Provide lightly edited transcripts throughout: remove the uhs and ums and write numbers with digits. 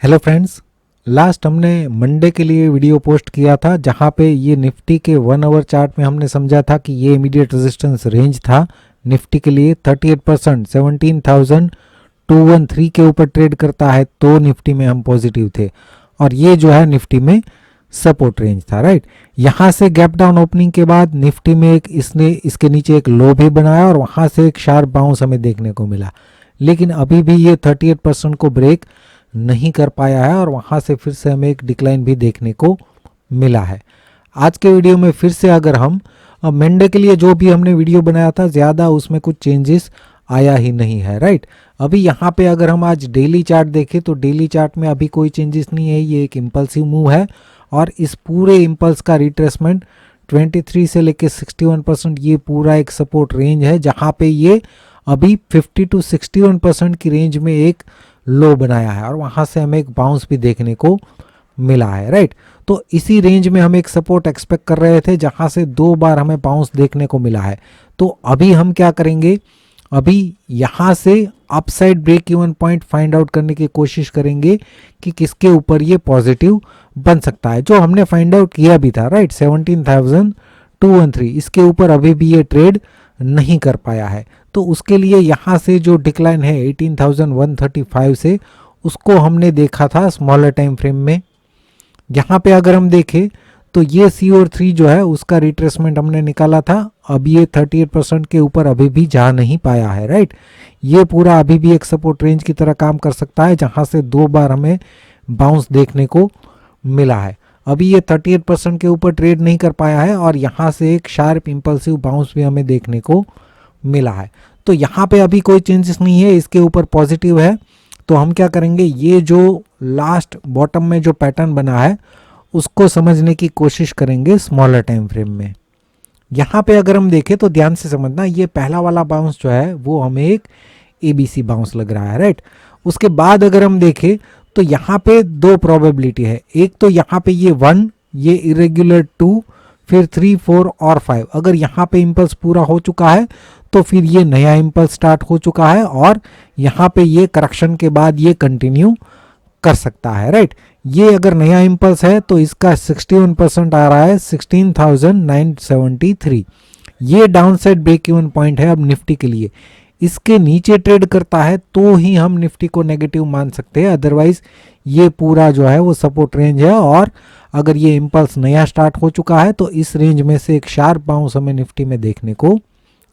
Hello friends, last हमने Monday के लिए वीडियो पोस्ट किया था जहां पे ये निफ्टी के 1 आवर चार्ट में हमने समझा था कि ये इमीडिएट रेजिस्टेंस रेंज था निफ्टी के लिए 38% 17,213 के ऊपर ट्रेड करता है तो निफ्टी में हम पॉजिटिव थे और ये जो है निफ्टी में सपोर्ट रेंज था। राइट, यहाँ से गैप डाउन ओपनिंग के बाद निफ्टी में इसने इसके नीचे एक लो भी बनाया और वहाँ से एक शार्प बाउंस हमें देखने को मिला, लेकिन अभी भी ये 38% को ब्रेक नहीं कर पाया है और वहाँ से फिर से हमें एक डिक्लाइन भी देखने को मिला है। आज के वीडियो में फिर से अगर हम मंडे के लिए जो भी हमने वीडियो बनाया था ज़्यादा उसमें कुछ चेंजेस आया ही नहीं है। राइट, अभी यहाँ पे अगर हम आज डेली चार्ट देखें तो डेली चार्ट में अभी कोई चेंजेस नहीं है, ये एक इम्पल्सिव मूव है और इस पूरे इम्पल्स का रिट्रेसमेंट 23 से लेके 61% ये पूरा एक सपोर्ट रेंज है जहाँ पे ये अभी 50 to 61% की रेंज में एक लो बनाया है और वहाँ से हमें एक बाउंस भी देखने को मिला है। राइट, तो इसी रेंज में हम एक सपोर्ट एक्सपेक्ट कर रहे थे जहाँ से 2 बार हमें बाउंस देखने को मिला है। तो अभी हम क्या करेंगे, अभी यहाँ से upside break even point find out करने की कोशिश करेंगे कि किसके ऊपर ये पॉजिटिव बन सकता है, जो हमने फाइंड आउट किया भी था। राइट, 17,213 इसके ऊपर अभी भी ये ट्रेड नहीं कर पाया है, तो उसके लिए यहाँ से जो डिक्लाइन है 18,135 से उसको हमने देखा था स्मॉलर टाइम फ्रेम में। यहाँ पे अगर हम देखें तो ये सी और 3 जो है उसका रिट्रेसमेंट हमने निकाला था, अभी ये 38% के ऊपर अभी भी जा नहीं पाया है। राइट, ये पूरा अभी भी एक सपोर्ट रेंज की तरह काम कर सकता है जहाँ से 2 बार हमें बाउंस देखने को मिला है। अभी ये 38% के ऊपर ट्रेड नहीं कर पाया है और यहाँ से एक शार्प इंपल्सिव बाउंस भी हमें देखने को मिला है। तो यहाँ पे अभी कोई चेंजेस नहीं है, इसके ऊपर पॉजिटिव है। तो हम क्या करेंगे, ये जो लास्ट बॉटम में जो पैटर्न बना है उसको समझने की कोशिश करेंगे स्मॉलर टाइम फ्रेम में। यहाँ पे अगर हम देखें तो ध्यान से समझना, ये पहला वाला बाउंस जो है वो हमें एक ABC बाउंस लग रहा है। राइट, उसके बाद अगर हम देखें तो यहाँ पे 2 प्रोबेबिलिटी है, एक तो यहाँ पे ये 1, ये इरेगुलर 2, फिर 3, 4 और 5। अगर यहाँ पे इम्पल्स पूरा हो चुका है तो फिर ये नया इम्पल्स स्टार्ट हो चुका है और यहाँ पे ये करेक्शन के बाद ये कंटिन्यू कर सकता है। राइट, ये अगर नया इम्पल्स है तो इसका 61% आ रहा है 16,973। ये downside break even point है अब निफ्टी के लिए। इसके नीचे ट्रेड करता है तो ही हम निफ्टी को नेगेटिव मान सकते हैं, अदरवाइज ये पूरा जो है वो सपोर्ट रेंज है और अगर ये इम्पल्स नया स्टार्ट हो चुका है तो इस रेंज में से एक शार्प बाउंस हमें निफ्टी में देखने को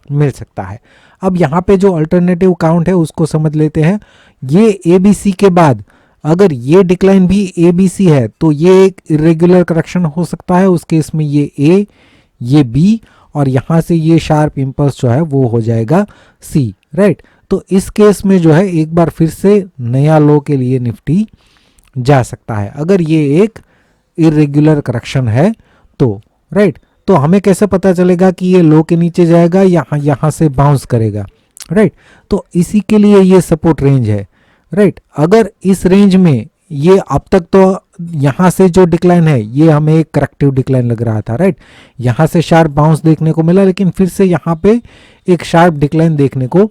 मिल सकता है। अब यहाँ पे जो अल्टरनेटिव काउंट है उसको समझ लेते हैं। ये ABC के बाद अगर ये डिक्लाइन भी ABC है तो ये एक इरेगुलर करेक्शन हो सकता है, उस केस में ये A, ये B और यहाँ से ये शार्प इम्पल्स जो है वो हो जाएगा C। राइट, तो इस केस में जो है एक बार फिर से नया लो के लिए निफ्टी जा सकता है अगर ये एक इरेगुलर करेक्शन है तो। राइट, तो हमें कैसे पता चलेगा कि ये लो के नीचे जाएगा या यहाँ से बाउंस करेगा। राइट, तो इसी के लिए ये सपोर्ट रेंज है। राइट, अगर इस रेंज में ये अब तक तो यहाँ से जो डिक्लाइन है ये हमें एक करेक्टिव डिक्लाइन लग रहा था। राइट, यहाँ से शार्प बाउंस देखने को मिला लेकिन फिर से यहाँ पे एक शार्प डिक्लाइन देखने को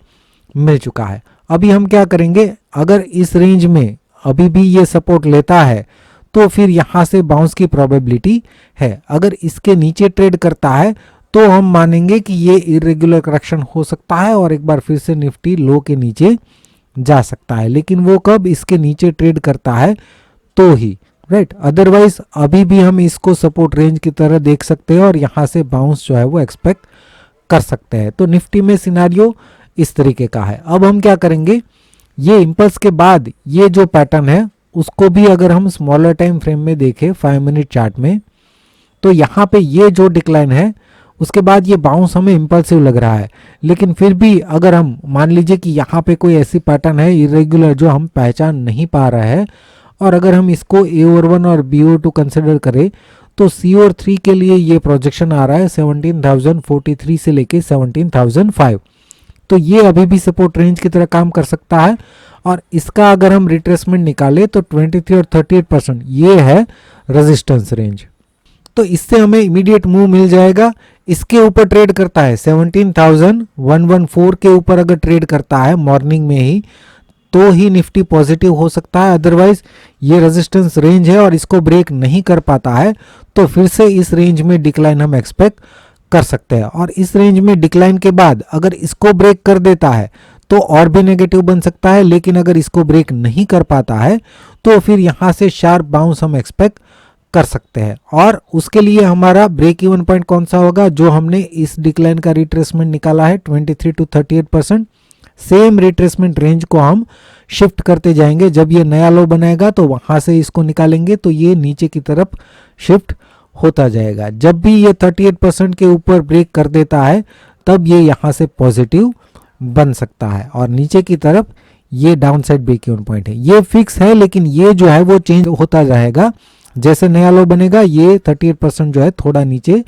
मिल चुका है। अभी हम क्या करेंगे, अगर इस रेंज में अभी भी ये सपोर्ट लेता है तो फिर यहाँ से बाउंस की प्रोबेबिलिटी है। अगर इसके नीचे ट्रेड करता है तो हम मानेंगे कि ये इरेगुलर करेक्शन हो सकता है और एक बार फिर से निफ्टी लो के नीचे जा सकता है, लेकिन वो कब इसके नीचे ट्रेड करता है तो ही। राइट, अदरवाइज अभी भी हम इसको सपोर्ट रेंज की तरह देख सकते हैं और यहाँ से बाउंस जो है वो एक्सपेक्ट कर सकते हैं। तो निफ्टी में सिनारियो इस तरीके का है। अब हम क्या करेंगे, ये इम्पल्स के बाद ये जो पैटर्न है उसको भी अगर हम स्मॉलर टाइम फ्रेम में देखें 5 मिनट चार्ट में तो यहाँ पे ये जो डिक्लाइन है उसके बाद ये बाउंस हमें इम्पल्सिव लग रहा है, लेकिन फिर भी अगर हम मान लीजिए कि यहाँ पे कोई ऐसी पैटर्न है इरेगुलर जो हम पहचान नहीं पा रहे हैं और अगर हम इसको A/1 और B/2 कंसिडर करें तो C/3 के लिए ये प्रोजेक्शन आ रहा है 17,043 से लेके 17,005। तो ये अभी भी सपोर्ट रेंज की तरह काम कर सकता है और इसका अगर हम रिट्रेसमेंट निकालें तो 23 और 38% ये है रेजिस्टेंस रेंज। तो इससे हमें इमीडिएट मूव मिल जाएगा। इसके ऊपर ट्रेड करता है 17,114 के ऊपर अगर ट्रेड करता है मॉर्निंग में ही तो ही निफ्टी पॉजिटिव हो सकता है, अदरवाइज ये रेजिस्टेंस रेंज है और इसको ब्रेक नहीं कर पाता है तो फिर से इस रेंज में डिक्लाइन हम एक्सपेक्ट कर सकते हैं। और इस रेंज में डिक्लाइन के बाद अगर इसको ब्रेक कर देता है तो और भी नेगेटिव बन सकता है, लेकिन अगर इसको ब्रेक नहीं कर पाता है तो फिर यहाँ से शार्प बाउंस हम एक्सपेक्ट कर सकते हैं। और उसके लिए हमारा ब्रेक इवन पॉइंट कौन सा होगा, जो हमने इस डिक्लाइन का रिट्रेसमेंट निकाला है 23 to 38%, सेम रिट्रेसमेंट रेंज को हम शिफ्ट करते जाएंगे। जब ये नया लो बनाएगा तो वहां से इसको निकालेंगे तो ये नीचे की तरफ शिफ्ट होता जाएगा। जब भी ये 38% के ऊपर ब्रेक कर देता है तब ये यहाँ से पॉजिटिव बन सकता है और नीचे की तरफ ये downside break even point है। ये फिक्स है, लेकिन ये जो है वो चेंज होता जाएगा। जैसे नया लो बनेगा ये 38% जो है थोड़ा नीचे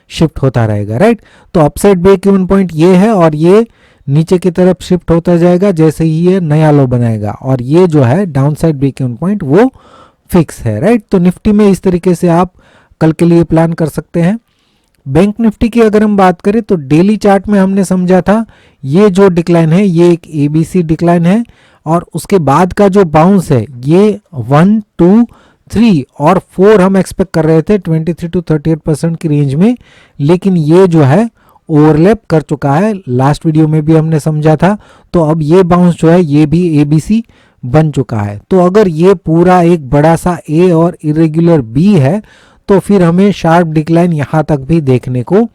शिफ्ट होता रहेगा, राइट। तो अपसाइड ब्रेक इवन पॉइंट ये है और ये नीचे की तरफ शिफ्ट होता जाएगा जैसे ही ये नया लो बनाएगा, और ये जो है downside break even point वो फिक्स है, राइट। तो निफ्टी में इस तरीके से आप कल के लिए प्लान कर सकते हैं। बैंक निफ्टी की अगर हम बात करें तो डेली चार्ट में हमने समझा था ये जो डिक्लाइन है ये एक एबीसी डिक्लाइन है, और उसके बाद का जो बाउंस है ये 1, 2, 3 और 4 हम एक्सपेक्ट कर रहे थे 23 to 38% की रेंज में, लेकिन ये जो है ओवरलैप कर चुका है। लास्ट वीडियो में भी हमने समझा था। तो अब ये बाउंस जो है ये भी एबीसी बन चुका है। तो अगर ये पूरा एक बड़ा सा ए और इरेगुलर बी है तो फिर हमें शार्प डिक्लाइन यहाँ तक भी देखने को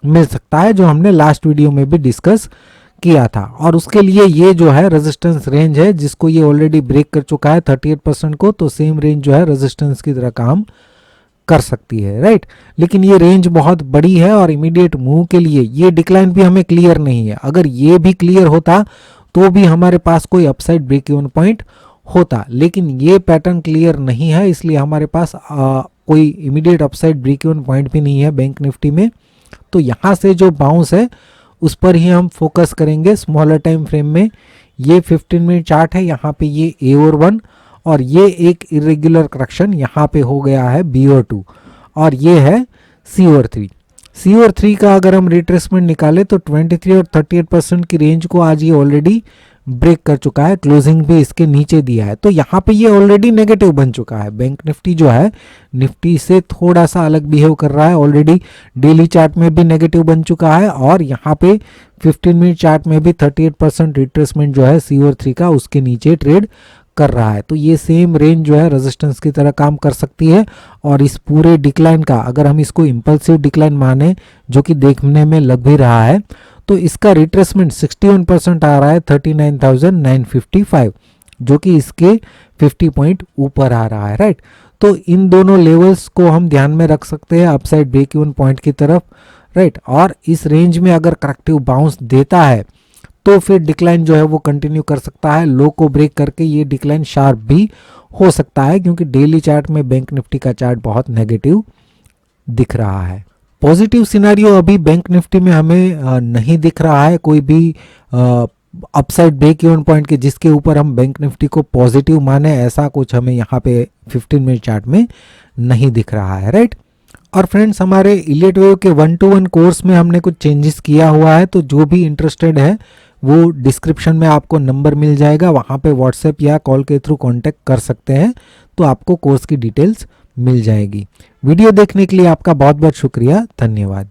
मिल सकता है, जो हमने लास्ट वीडियो में भी डिस्कस किया था। और उसके लिए ये जो है रेजिस्टेंस रेंज है जिसको ये ऑलरेडी ब्रेक कर चुका है 38% को, तो सेम रेंज जो है रेजिस्टेंस की तरह काम कर सकती है, राइट। लेकिन ये रेंज बहुत बड़ी है और इमीडिएट मूव के लिए ये डिक्लाइन भी हमें क्लियर नहीं है। अगर ये भी क्लियर होता तो भी हमारे पास कोई अपसाइड ब्रेक इवन पॉइंट होता, लेकिन ये पैटर्न क्लियर नहीं है, इसलिए हमारे पास कोई immediate upside break even point भी नहीं है बैंक निफ्टी में। तो यहाँ से जो बाउंस है उस पर ही हम फोकस करेंगे स्मॉलर टाइम फ्रेम में। ये 15 मिनट चार्ट है, यहाँ पे ये ए और 1 और ये एक इरेगुलर करेक्शन यहाँ पे हो गया है बी और 2, और ये है सी और 3। सी और 3 का अगर हम रिट्रेसमेंट निकाले तो 23 और 38% की रेंज को आज ये ऑलरेडी ब्रेक कर चुका है, क्लोजिंग भी इसके नीचे दिया है। तो यहाँ पे ये ऑलरेडी नेगेटिव बन चुका है। बैंक निफ्टी जो है निफ्टी से थोड़ा सा अलग बिहेव कर रहा है, ऑलरेडी डेली चार्ट में भी नेगेटिव बन चुका है और यहाँ पे 15 मिनट चार्ट में भी 38% रिट्रेसमेंट जो है सी और 3 का उसके नीचे ट्रेड कर रहा है। तो ये सेम रेंज जो है रेजिस्टेंस की तरह काम कर सकती है। और इस पूरे डिक्लाइन का अगर हम इसको इंपल्सिव डिक्लाइन माने, जो कि देखने में लग भी रहा है, तो इसका रिट्रेसमेंट 61% आ रहा है 39,955, जो कि इसके 50 पॉइंट ऊपर आ रहा है, राइट। तो इन दोनों लेवल्स को हम ध्यान में रख सकते हैं अपसाइड ब्रेक इवन पॉइंट की तरफ, राइट। और इस रेंज में अगर करेक्टिव बाउंस देता है तो फिर डिक्लाइन जो है वो कंटिन्यू कर सकता है। लो को ब्रेक करके ये डिक्लाइन शार्प भी हो सकता है, क्योंकि डेली चार्ट में बैंक निफ्टी का चार्ट बहुत नेगेटिव दिख रहा है। पॉजिटिव सिनेरियो अभी बैंक निफ्टी में हमें नहीं दिख रहा है कोई भी अपसाइड ब्रेक इवन पॉइंट के जिसके ऊपर हम बैंक निफ्टी को पॉजिटिव माने, ऐसा कुछ हमें यहाँ पे 15 मिनट चार्ट में नहीं दिख रहा है, राइट। और फ्रेंड्स, हमारे इलियट वेव के 1-to-1 कोर्स में हमने कुछ चेंजेस किया हुआ है, तो जो भी इंटरेस्टेड है वो डिस्क्रिप्शन में आपको नंबर मिल जाएगा, वहाँ पे व्हाट्सएप या कॉल के थ्रू कांटेक्ट कर सकते हैं, तो आपको कोर्स की डिटेल्स मिल जाएगी। वीडियो देखने के लिए आपका बहुत बहुत शुक्रिया, धन्यवाद।